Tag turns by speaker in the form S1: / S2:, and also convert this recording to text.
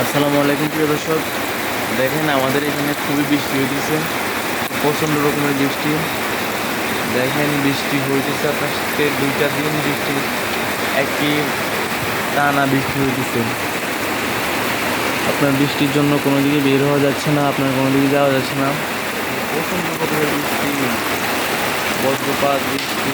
S1: আসসালামু আলাইকুম প্রিয় দর্শক। দেখেন আমাদের এখানে খুবই বৃষ্টি হইতেছে, প্রচণ্ড রকমের বৃষ্টি। দেখেন বৃষ্টি হইতেছে আপনার সাথে 2টা দিন বৃষ্টি, একই টানা বৃষ্টি হইতেছে। আপনার বৃষ্টির জন্য কোনো দিকে বের হওয়া যাচ্ছে না, আপনার কোনো দিকে যাওয়া যাচ্ছে না। প্রচণ্ড রকমের বৃষ্টি, বজ্রপাত বৃষ্টি।